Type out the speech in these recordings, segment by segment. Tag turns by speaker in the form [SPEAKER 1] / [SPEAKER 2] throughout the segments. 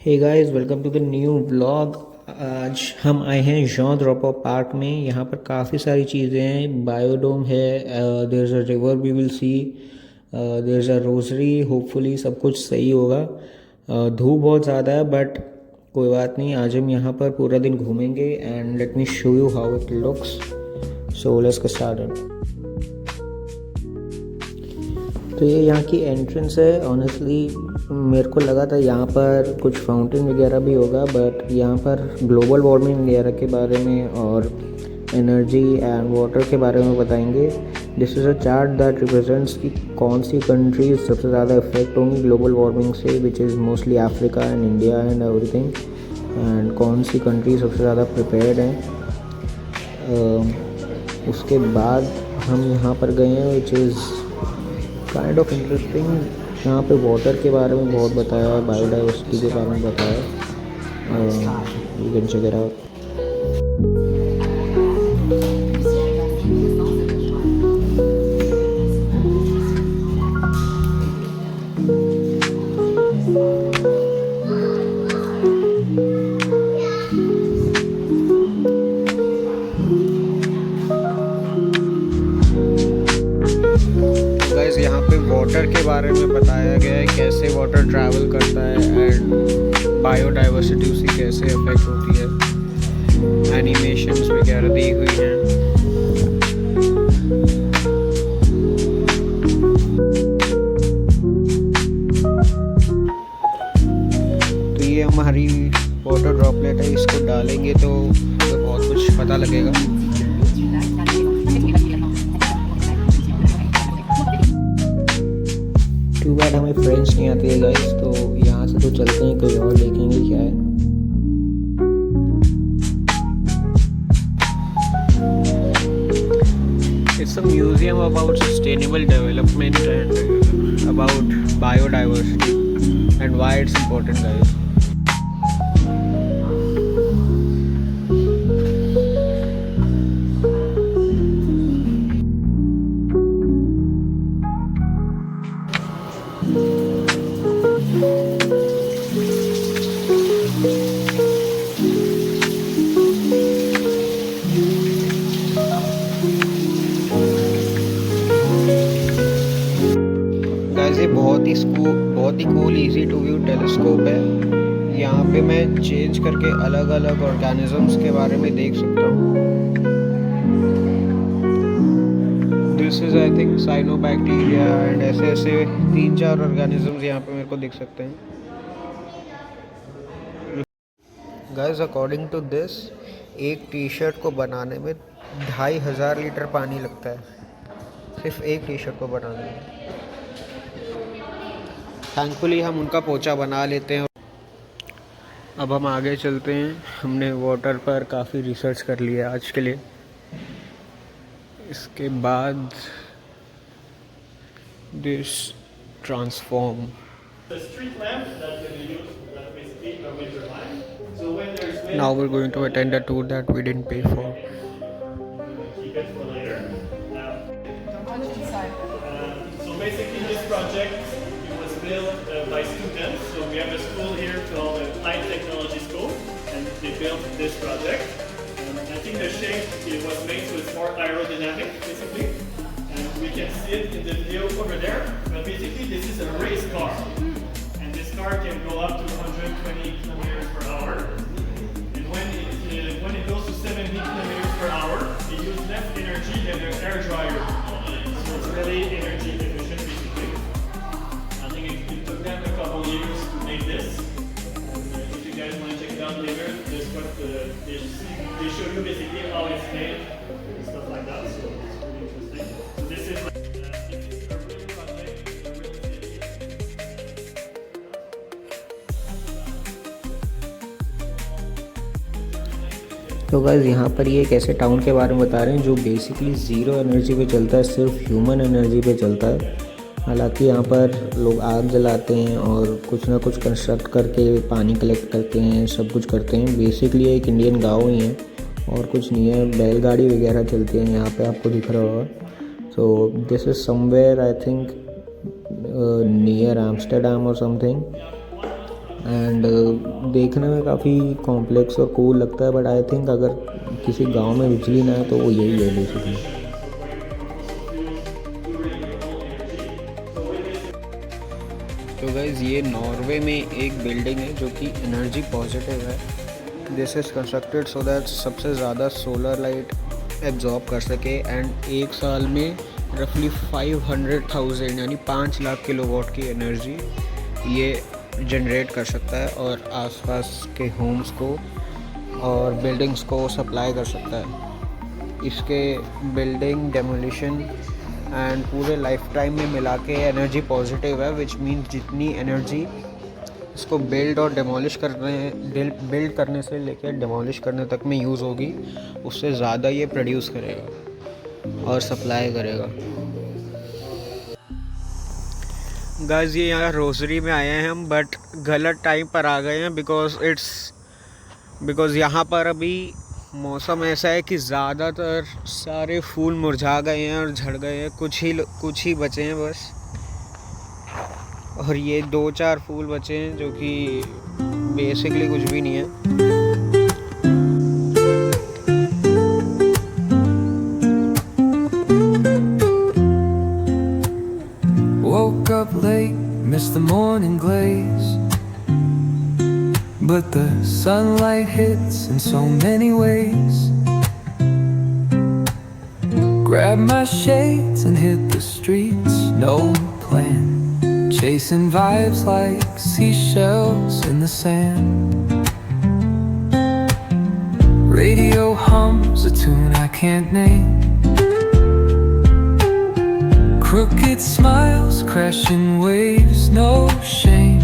[SPEAKER 1] Hey guys, welcome to the new vlog. आज हम आए हैं जॉन ड्रॉपर पार्क में। यहाँ पर काफ़ी सारी चीज़ें हैं। बायोडोम है, there is a river we will see, there is a rosary. Hopefully सब कुछ सही होगा। धूप बहुत ज़्यादा है बट कोई बात नहीं, आज हम यहाँ पर पूरा दिन घूमेंगे and let me show you how it looks. So let's get started. तो ये यहाँ की एंट्रेंस है। ऑनेस्टली मेरे को लगा था यहाँ पर कुछ फाउंटेन वगैरह भी होगा, बट यहाँ पर ग्लोबल वार्मिंग वगैरह के बारे में और एनर्जी एंड वाटर के बारे में बताएंगे। This is a chart that represents कि कौन सी कंट्रीज सबसे ज़्यादा इफेक्ट होंगी ग्लोबल वार्मिंग से, which is mostly Africa and India and everything, and कौन सी कंट्री सबसे ज़्यादा प्रिपेयर्ड हैं। उसके बाद हम यहाँ पर गए हैं which is kind of interesting. यहाँ पे वाटर के बारे में बहुत बताया है, बायोडाइवर्सिटी के बारे में बताया है। You can check it out. Guys, यहाँ पे वाटर के बारे में बताया गया है, कैसे वाटर ट्रैवल करता है एंड बायोडाइवर्सिटी उसकी कैसे अफेक्ट होती है। एनिमेशंस वगैरह दी हुई हैं। तो ये हमारी वाटर ड्रॉपलेट है, इसको डालेंगे तो बहुत कुछ पता लगेगा। टू बैड हमें फ्रेंच नहीं आती है गाइस, तो यहाँ से तो चलते हैं, कोई और देखेंगे क्या है। It's a museum about sustainable development and about biodiversity and why it's important, guys. Guys, ये बहुत ही cool easy to view telescope है। यहाँ पे मैं चेंज करके अलग अलग ऑर्गेनिजम्स के बारे में देख सकता हूँ। This is I think cyanobacteria and ऐसे ऐसे 3-4 ऑर्गेनिजम्स यहाँ पे मेरे को दिख सकते हैं। गाइस, अकॉर्डिंग टू दिस, एक टी शर्ट को बनाने में 2500 लीटर पानी लगता है, सिर्फ एक टी शर्ट को बनाने में। थैंकफुली हम उनका पोछा बना लेते हैं। अब हम आगे चलते हैं। हमने वाटर पर काफ़ी रिसर्च कर लिया आज के लिए। इसके बाद this transform. Now we're going to attend a tour that we didn't pay for.
[SPEAKER 2] So basically this project was built by students. So we have a school here called the Applied Technology School, and they built this project. I think the shape it was made so it's more aerodynamic basically, and we can see it in the video over there. But basically this is a race car, and this car can go up to 120 kilometers per hour. And when it goes to 70 kilometers per hour, it uses less energy than an air dryer. So it's really energy efficient basically. I think it took them a couple years to make this. And if you guys want to check it out later, this what they show you basically how it's made and stuff like that. So it's really interesting. So this is like this is a real project in a real city.
[SPEAKER 1] तो guys, यहाँ पर ये एक ऐसे town के बारे में बता रहे हैं जो बेसिकली ज़ीरो एनर्जी पे चलता है, सिर्फ ह्यूमन एनर्जी पे चलता है। हालांकि यहाँ पर लोग आग जलाते हैं और कुछ ना कुछ कंस्ट्रक्ट करके पानी कलेक्ट करते हैं, सब कुछ करते हैं। बेसिकली एक इंडियन गाँव ही है और कुछ नहीं है। बैलगाड़ी वगैरह चलती हैं यहाँ पे, आपको दिख रहा होगा। So this is somewhere I think near Amsterdam और समथिंग। एंड देखने में काफ़ी कॉम्प्लेक्स और कूल लगता है, बट आई थिंक अगर किसी गांव में बिजली ना है तो वो यही है बेसिकली। तो गाइज़ ये नॉर्वे में एक बिल्डिंग है जो कि एनर्जी पॉजिटिव है। This is constructed so that सबसे ज़्यादा सोलर लाइट एब्जॉर्ब कर सके एंड एक साल में रफली 500,000 यानी 5 लाख किलोवाट की एनर्जी ये जनरेट कर सकता है और आसपास के होम्स को और बिल्डिंग्स को सप्लाई कर सकता है। इसके बिल्डिंग डेमोलिशन एंड पूरे लाइफ टाइम में मिला के एनर्जी पॉजिटिव है, विच मीन्स जितनी एनर्जी इसको बिल्ड करने से लेकर डेमोलिश करने तक में यूज़ होगी, उससे ज़्यादा ये प्रोड्यूस करेगा और सप्लाई करेगा। गाइस ये यहाँ रोसरी में आए हैं हम, बट गलत टाइम पर आ गए हैं बिकॉज़ यहाँ पर अभी मौसम ऐसा है कि ज़्यादातर सारे फूल मुरझा गए हैं और झड़ गए हैं, कुछ ही बचे हैं बस। और ये 2-4 फूल बचे हैं जो कि बेसिकली कुछ भी नहीं है।
[SPEAKER 3] Woke up late, missed the morning glaze, but the sunlight hits in so many ways. Grabbed my shades and hit the streets, no plan, chasing vibes like seashells in the sand. Radio hums a tune I can't name, crooked smiles, crashing waves, no shame.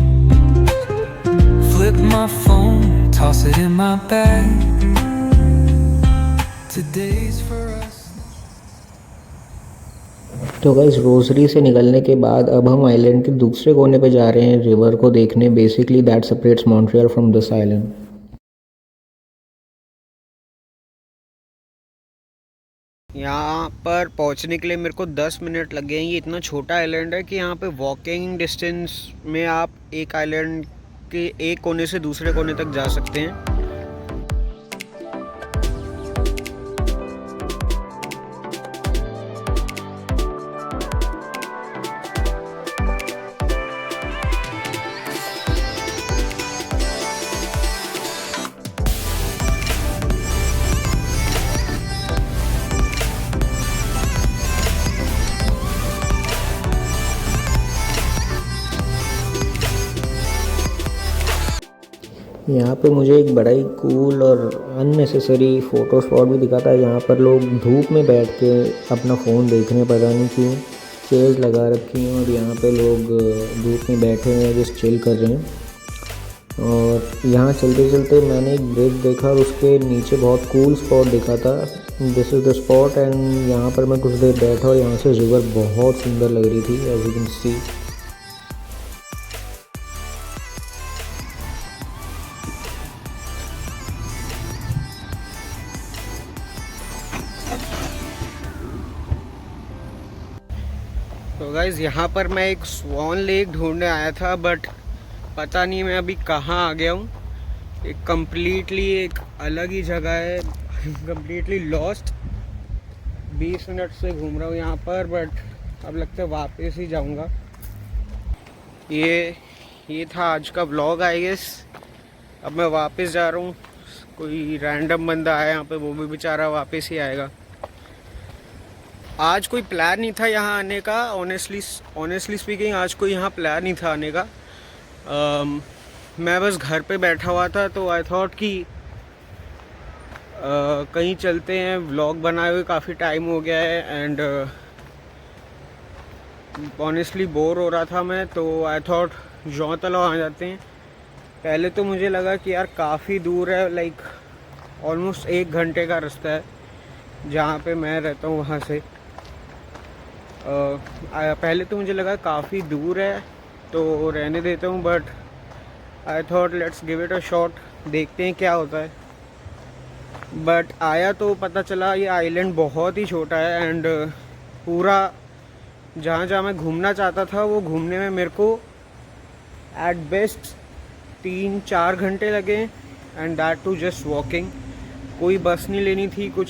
[SPEAKER 3] Flip my phone, toss it in my bag. Today's for us.
[SPEAKER 1] तो guys Rossari से निकलने के बाद अब हम island के दूसरे कोने पे जा रहे हैं रिवर को देखने, basically that separates Montreal from this island. यहाँ पर पहुँचने के लिए मेरे को 10 मिनट लग गए हैं। ये इतना छोटा आइलैंड है कि यहाँ पे वॉकिंग डिस्टेंस में आप एक आइलैंड के एक कोने से दूसरे कोने तक जा सकते हैं। यहाँ पे मुझे एक बड़ा ही कूल और अननेसेसरी फ़ोटो स्पॉट भी दिखा था। यहाँ पर लोग धूप में बैठ के अपना फ़ोन देख रहे हैं, पता नहीं क्यों। चेयर्स लगा रखी हैं और यहाँ पे लोग धूप में बैठे हुए हैं, जस्ट चिल कर रहे हैं। और यहाँ चलते चलते मैंने एक ब्रिज देखा और उसके नीचे बहुत कूल स्पॉट दिखा था। This is the spot and यहाँ पर मैं कुछ देर बैठा और यहाँ से रिवर बहुत सुंदर लग रही थी, एज यू कैन सी। तो गाइज़ यहाँ पर मैं एक स्वान लेक ढूंढने आया था, बट पता नहीं मैं अभी कहाँ आ गया हूँ। एक अलग ही जगह है, कम्प्लीटली लॉस्ट। 20 मिनट से घूम रहा हूँ यहाँ पर, बट अब लगता है वापस ही जाऊँगा। ये था आज का व्लॉग आई गेस। अब मैं वापस जा रहा हूँ। कोई रैंडम बंदा आया यहाँ पे, वो भी बेचारा वापस ही आएगा। आज कोई प्लान नहीं था यहाँ आने का, ऑनेस्टली स्पीकिंग आज कोई यहाँ प्लान नहीं था आने का। मैं बस घर पे बैठा हुआ था, तो आई थॉट कि कहीं चलते हैं। व्लॉग बनाए हुए काफ़ी टाइम हो गया है एंड ऑनेस्टली बोर हो रहा था मैं, तो आई थॉट जौतला आ जाते हैं। पहले तो मुझे लगा कि यार काफ़ी दूर है, लाइक ऑलमोस्ट 1 घंटे का रास्ता है जहाँ पे मैं रहता हूँ वहाँ से। पहले तो मुझे लगा काफ़ी दूर है तो रहने देता हूँ, but I thought let's give it a shot, देखते हैं क्या होता है। बट आया तो पता चला ये आइलैंड बहुत ही छोटा है एंड पूरा जहाँ मैं घूमना चाहता था वो घूमने में मेरे को एट बेस्ट
[SPEAKER 4] 3-4 घंटे लगे and that too just walking. कोई बस नहीं लेनी थी, कुछ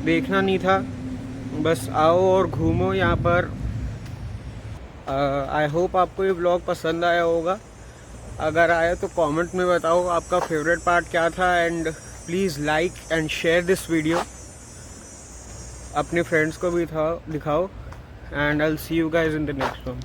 [SPEAKER 4] देखना नहीं था, बस आओ और घूमो यहाँ पर। आई होप आपको ये ब्लॉग पसंद आया होगा। अगर आया तो कमेंट में बताओ आपका फेवरेट पार्ट क्या था, and please like and share this video, अपने फ्रेंड्स को भी दिखाओ। And I will see you guys in the next one.